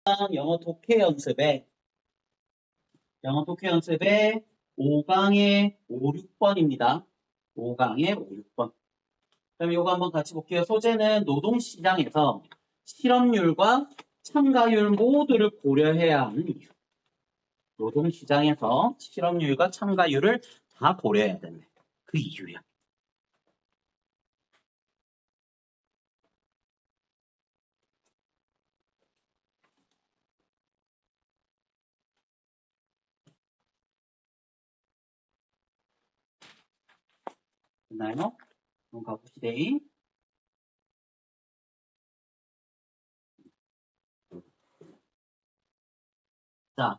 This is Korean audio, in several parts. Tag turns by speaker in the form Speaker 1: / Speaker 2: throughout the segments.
Speaker 1: 영어 독해 연습에 5강의 5, 6번입니다. 5강의 5, 6번. 그럼 이거 한번 같이 볼게요. 소재는 노동시장에서 실업률과 참가율 모두를 고려해야 하는 이유. 노동시장에서 실업률과 참가율을 다 고려해야 된대. 그 이유야. 됐나요? 그럼 가봅시다. 자,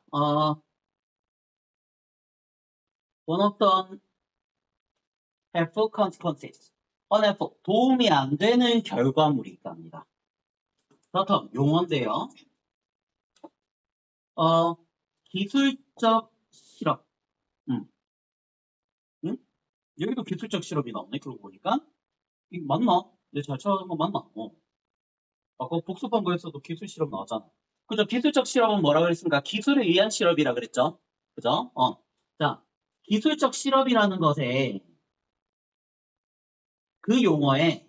Speaker 1: one of the helpful consequences. unhelpful, 도움이 안 되는 결과물이 있답니다. 그렇다면 용어인데요. 기술적 실업. 응? 여기도 기술적 실업이 나오네. 그러고 보니까. 이거 맞나? 내가 잘 찾아본 거 맞나? 아까 복습한 거에서도 기술 실업 나왔잖아. 그죠? 기술적 실업은 뭐라 그랬습니까? 기술에 의한 실업이라 그랬죠? 그죠? 자, 기술적 실업이라는 것에 그 용어에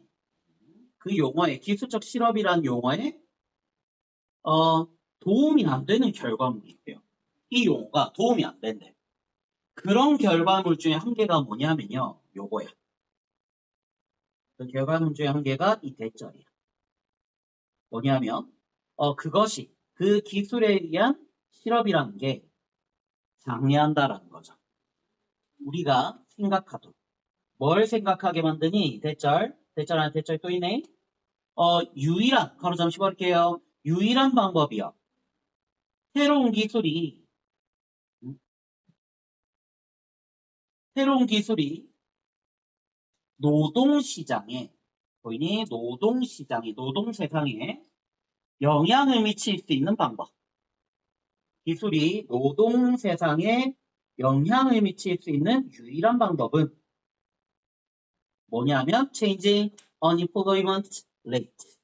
Speaker 1: 기술적 실업이라는 용어에 도움이 안 되는 결과물이 있대요. 이 용어가 도움이 안 된대. 그런 결과물 중에 한 개가 뭐냐면요. 요거야. 그 결과물 중에 한 개가 이 대절이야. 뭐냐면 그것이 그 기술에 의한 실업이라는 게 장려한다라는 거죠. 우리가 생각하도록. 뭘 생각하게 만드니? 대절 안에 대절 또 있네. 유일한, 바로 잠시 볼게요. 유일한 방법이요. 새로운 기술이 노동시장에, 보이니? 노동세상에 영향을 미칠 수 있는 방법. 기술이 노동세상에 영향을 미칠 수 있는 유일한 방법은 뭐냐면 changing unemployment rate.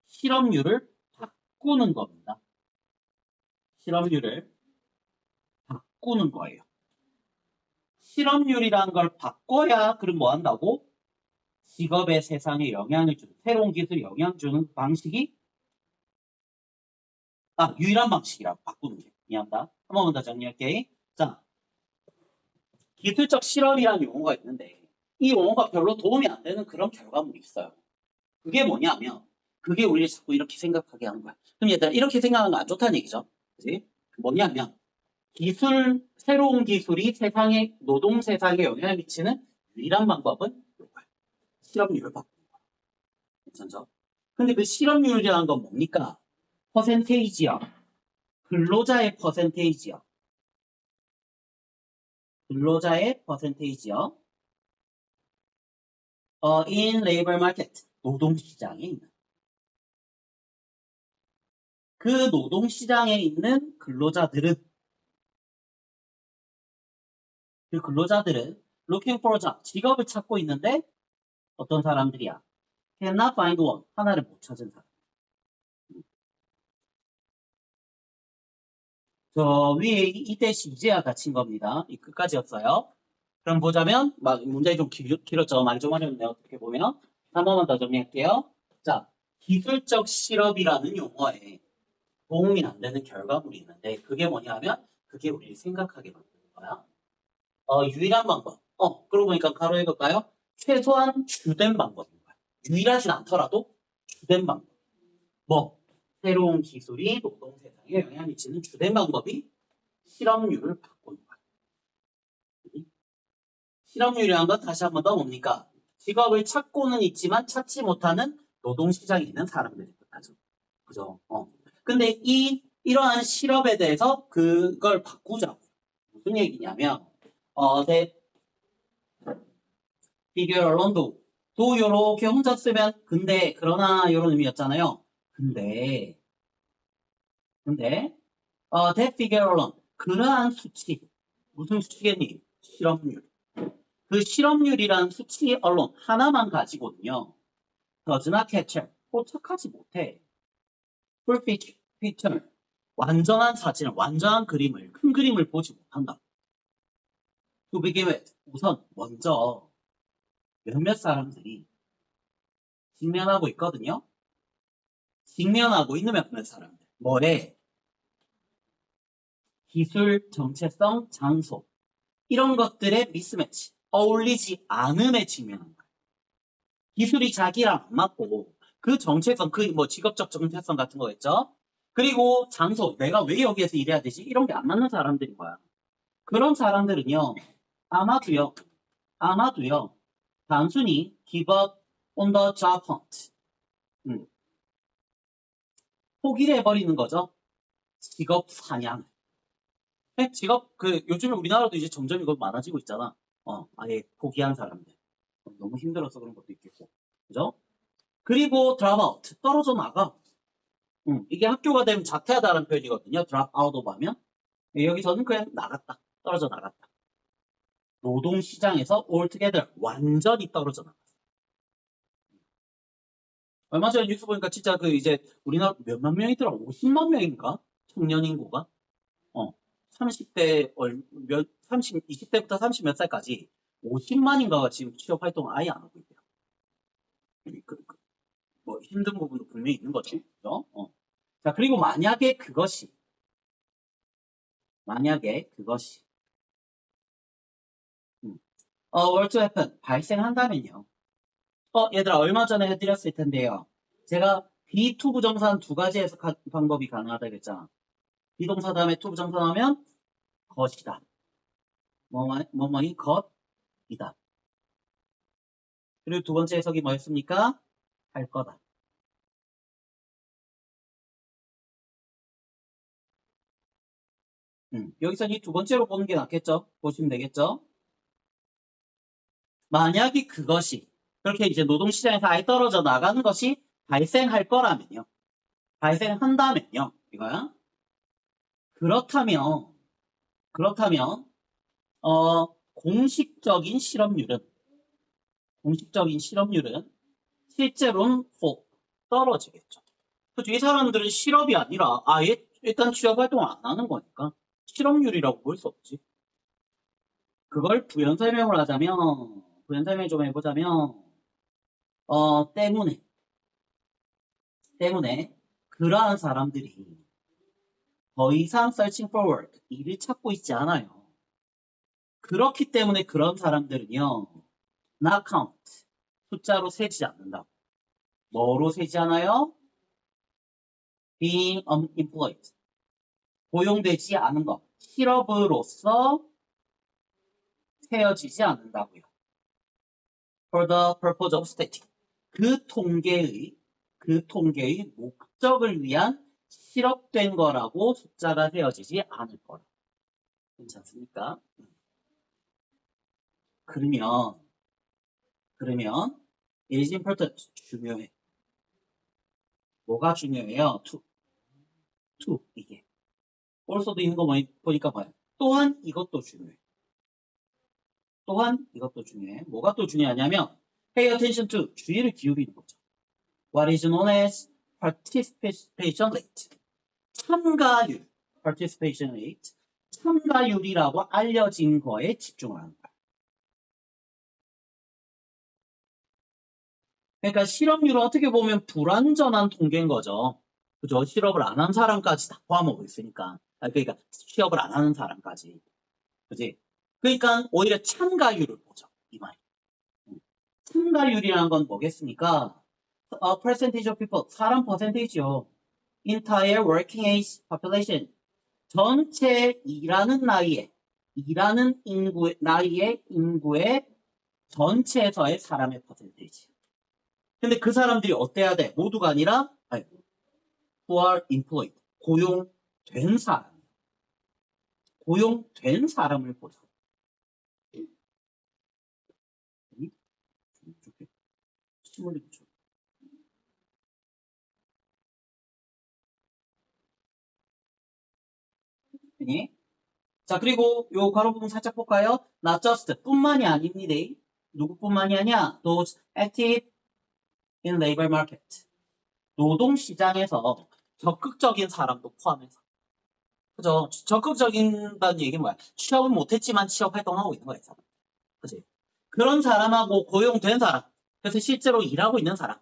Speaker 1: 실업률을 바꾸는 겁니다. 실업률을 바꾸는 거예요. 실업률이라는 걸 바꿔야 그럼 뭐 한다고? 직업의 세상에 영향을 주는, 새로운 기술에 영향을 주는 방식이 유일한 방식이라고 바꾸는 게. 미안하다. 한 번만 더 정리할게. 자, 기술적 실업이라는 용어가 있는데 이 용어가 별로 도움이 안 되는 그런 결과물이 있어요. 그게 뭐냐면 그게 우리를 자꾸 이렇게 생각하게 하는 거야. 그럼 얘들아 이렇게 생각하는 거 안 좋다는 얘기죠. 그치? 뭐냐면 새로운 기술이 노동 세상에 영향을 미치는 유일한 방법은 이거야. 실업률을 바꾸는 거야. 괜찮죠? 근데 그 실업률이라는 건 뭡니까? 퍼센테이지야. 근로자의 퍼센테이지야. in labor market. 노동시장에 있는. 그 노동시장에 있는 근로자들은 looking for a job. 직업을 찾고 있는데 어떤 사람들이야? cannot find one. 하나를 못 찾은 사람. 저 위에 이때 시제와 같이인 겁니다. 이 끝까지였어요. 그럼 보자면 문장이 좀 길었죠. 말이 좀 어렵네요. 어떻게 보면. 한 번만 더 정리할게요. 자, 기술적 실업이라는 용어에 도움이 안 되는 결과물이 있는데 그게 뭐냐면 그게 우리를 생각하게 만드는 거야. 유일한 방법. 그러고 보니까 가로 읽을까요? 최소한 주된 방법인 거야. 유일하진 않더라도 주된 방법. 새로운 기술이 노동 세상에 영향을 미치는 주된 방법이 실업률을 바꾸는 거야. 실업률이라는 건 다시 한 번 더 뭡니까? 직업을 찾고는 있지만 찾지 못하는 노동시장에 있는 사람들이 뜻하죠. 그죠? 근데 이러한 실업에 대해서 그걸 바꾸자고. 무슨 얘기냐면, figure alone 도 요렇게 혼자 쓰면 근데, 그러나 이런 의미였잖아요. 근데 that figure alone 그러한 수치 무슨 수치겠니? 실업률. 그 실업률이라는 수치 alone 하나만 가지고는요. does not capture 포착하지 못해. full picture 완전한 사진을, 완전한 그림을, 큰 그림을 보지 못한다. To begin with, 우선 먼저 몇몇 사람들이 직면하고 있거든요. 직면하고 있는 몇몇 사람들. 뭐래? 기술, 정체성, 장소. 이런 것들의 미스매치. 어울리지 않음에 직면한다. 기술이 자기랑 안 맞고 그 정체성, 그 뭐 직업적 정체성 같은 거겠죠. 그리고 장소, 내가 왜 여기에서 일해야 되지? 이런 게 안 맞는 사람들인 거야. 그런 사람들은요, 아마도요, 단순히 give up on the job hunt. 포기를 해버리는 거죠. 직업 사냥. 직업, 요즘에 우리나라도 이제 점점 이거 많아지고 있잖아. 아예 포기한 사람들. 너무 힘들어서 그런 것도 있겠고. 그죠? 그리고 drop out. 떨어져 나가. 이게 학교가 되면 자퇴하다라는 표현이거든요. drop out로 하면. 여기서는 그냥 나갔다. 떨어져 나갔다. 노동시장에서 altogether. 완전히 떨어져 나갔어. 얼마 전에 뉴스 보니까 진짜 이제 우리나라 몇만 명이더라? 50만 명인가? 청년 인구가? 30대, 20대부터 30 몇 살까지 50만인가가 지금 취업 활동을 아예 안 하고 있대요. 뭐 힘든 부분도 분명히 있는 거죠. 그죠? 자, 그리고 만약에 그것이 were to happen, 발생한다면요. 얘들아, 얼마 전에 해드렸을 텐데요. 제가 be to 부정사는 두 가지 해석 방법이 가능하다 그랬잖아. 비동사 다음에 to 부정사하면 것이다. 뭐뭐인 것이다. 그리고 두 번째 해석이 뭐였습니까? 할 거다. 여기서 이 두 번째로 보는 게 낫겠죠? 보시면 되겠죠? 만약에 그것이 그렇게 이제 노동시장에서 아예 떨어져 나가는 것이 발생할 거라면요. 발생한다면요. 이거야. 그렇다면 공식적인 실업률은 실제로는 떨어지겠죠. 그렇죠. 이 사람들은 실업이 아니라 아예 일단 취업 활동을 안 하는 거니까 실업률이라고 볼 수 없지. 그걸 부연 설명을 하자면, 부연 설명 좀 해보자면, 때문에 그러한 사람들이 더 이상 searching for work, 일을 찾고 있지 않아요. 그렇기 때문에 그런 사람들은요, not count, 숫자로 세지 않는다고. 뭐로 세지 않아요? being unemployed, 고용되지 않은 것, 실업으로서 세어지지 않는다고요. For the purpose of stating, 그 통계의 목적을 위한 실업된 거라고 숫자가 세어지지 않을 거라. 괜찮습니까? 그러면 it is important, 중요해. 뭐가 중요해요? to 이게. also도 있는 거 보니까 봐요. 또한 이것도 중요해. 뭐가 또 중요하냐면 pay attention to, 주의를 기울이는 거죠. What is known as participation rate. 참가율, participation rate. 참가율이라고 알려진 거에 집중을 하는 거야. 그러니까 실업률은 어떻게 보면 불완전한 통계인 거죠. 그죠? 실업을 안 한 사람까지 다 포함하고 있으니까. 그러니까 취업을 안 하는 사람까지. 그지? 그러니까 오히려 참가율을 보죠. 이 말이. 참가율이라는 건 뭐겠습니까? percentage of people, 사람 퍼센테이지요. entire working age population, 전체 일하는 인구의 전체에서의 사람의 퍼센테이지. 근데 그 사람들이 어때야 돼? 모두가 아니라 who are employed, 고용된 사람을 보자. 침을 붙여. 자, 그리고 요 괄호 부분 살짝 볼까요? not just 뿐만이 아닙니다. 누구뿐만이 아니야? those active in labor market. 노동시장에서 적극적인 사람도 포함해서. 그죠? 적극적인다는 얘기는 뭐야? 취업은 못했지만 취업 활동하고 있는 거야, 이 사람. 그지? 그런 사람하고 고용된 사람, 그래서 실제로 일하고 있는 사람,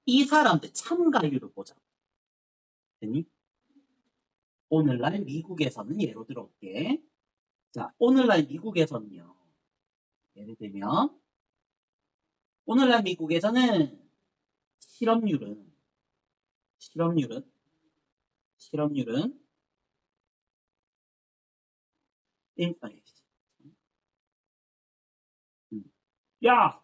Speaker 1: 이 사람들 참가율을 보자. 됐니? 오늘날 미국에서는 예로 들어볼게. 자, 오늘날 미국에서는요. 예를 들면 오늘날 미국에서는 실업률은 실업률은 실업률은 아니, 야,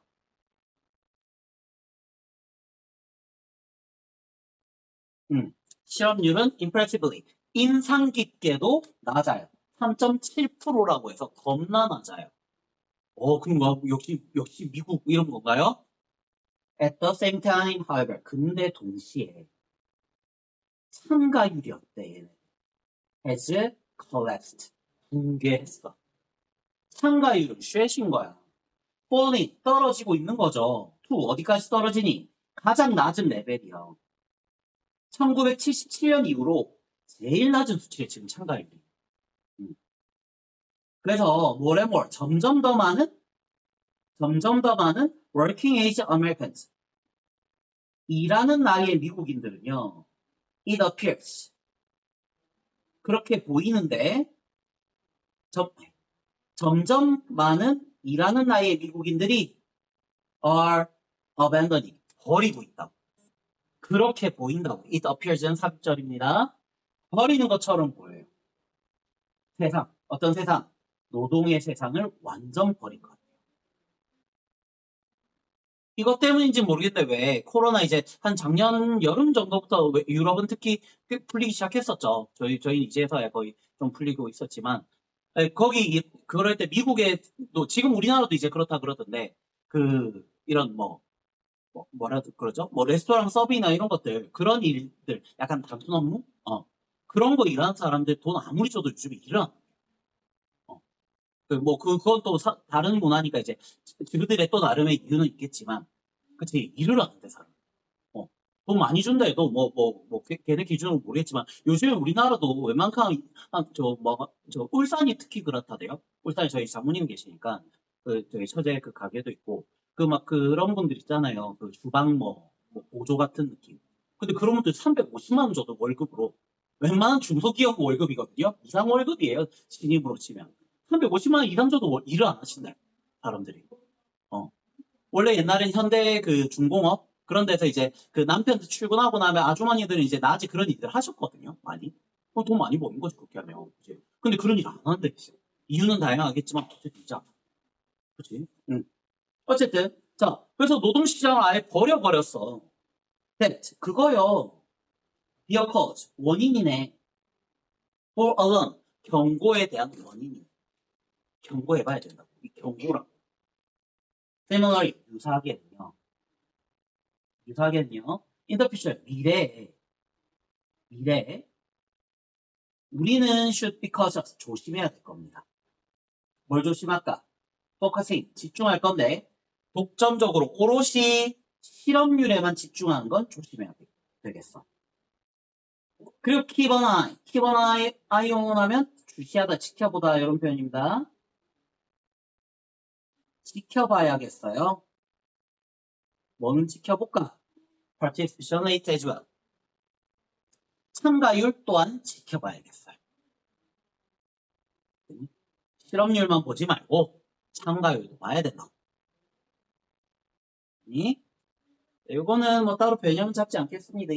Speaker 1: 실업률은 impressively 인상 깊게도 낮아요. 3.7%라고 해서 겁나 낮아요. 그럼 뭐 역시 미국 이런 건가요? At the same time, however, 근데 동시에 참가율이 어때? 얘네? has collapsed. 붕괴했어. 참가율은 쉐신 거야. falling, 떨어지고 있는 거죠. to 어디까지 떨어지니? 가장 낮은 레벨이요. 1977년 이후로 제일 낮은 수치에 지금 참가율이. 그래서 more and more 점점 더 많은 working age Americans 일하는 나이의 미국인들은요. It appears 그렇게 보이는데 점점 많은 일하는 나이의 미국인들이 are abandoning 버리고 있다. 그렇게 보인다고. It appears는 삽입절입니다. 버리는 것처럼 보여요. 세상 어떤 세상? 노동의 세상을 완전 버린 것 같아요. 이것 때문인지 모르겠는데 왜 코로나 이제 한 작년 여름 정도부터 유럽은 특히 꽤 풀리기 시작했었죠. 저희 이제서야 거의 좀 풀리고 있었지만 거기 그럴 때 미국에 또 지금 우리나라도 이제 그렇다 그러던데 그 이런 뭐라 그러죠? 뭐 레스토랑 서비나 이런 것들 그런 일들 약간 단순 업무 그런 거 일하는 사람들 돈 아무리 줘도 요즘에 일을 안 그건 또 다른 문화니까 이제 그들의 또 나름의 이유는 있겠지만, 그치 일을 하는데 사람. 돈 많이 준다 해도 걔네 기준으로 모르겠지만 요즘에 우리나라도 웬만큼 저 울산이 특히 그렇다대요. 울산에 저희 장모님 계시니까 저희 처제 그 가게도 있고 그런 분들 있잖아요. 그 주방 보조 같은 느낌. 근데 그런 분들 350만 원 줘도 월급으로 웬만한 중소기업 월급이거든요. 이상 월급이에요. 신입으로 치면. 350만 원 이상 줘도 일을 안 하신다. 사람들이. 원래 옛날엔 현대 그 중공업 그런 데서 이제 그 남편 출근하고 나면 아주머니들은 이제 낮에 그런 일들 하셨거든요. 많이. 돈 많이 버는 거지 그렇게 하면. 그치? 근데 그런 일 안 하는데 이유는 다양하겠지만 어쨌든 있잖아. 그렇지? 응. 어쨌든 자 그래서 노동시장을 아예 버려버렸어. that 그거요. be a cause 원인이네. for alarm 경고에 대한 원인이. 경고해봐야 된다고. 이 경고라고. similarly 유사하게는요. in the future 미래에 우리는 should be cautious 조심해야 될 겁니다. 뭘 조심할까? focusing 집중할 건데 독점적으로 오롯이 실업률에만 집중하는 건 조심해야 되겠어. 그리고 keep an eye on 하면 주시하다 지켜보다 이런 표현입니다. 지켜봐야겠어요. 뭐는 지켜볼까? participation rate as well. 참가율 또한 지켜봐야겠어요. 실업률만 보지 말고 참가율도 봐야 된다. 이거는 따로 변형 잡지 않겠습니다.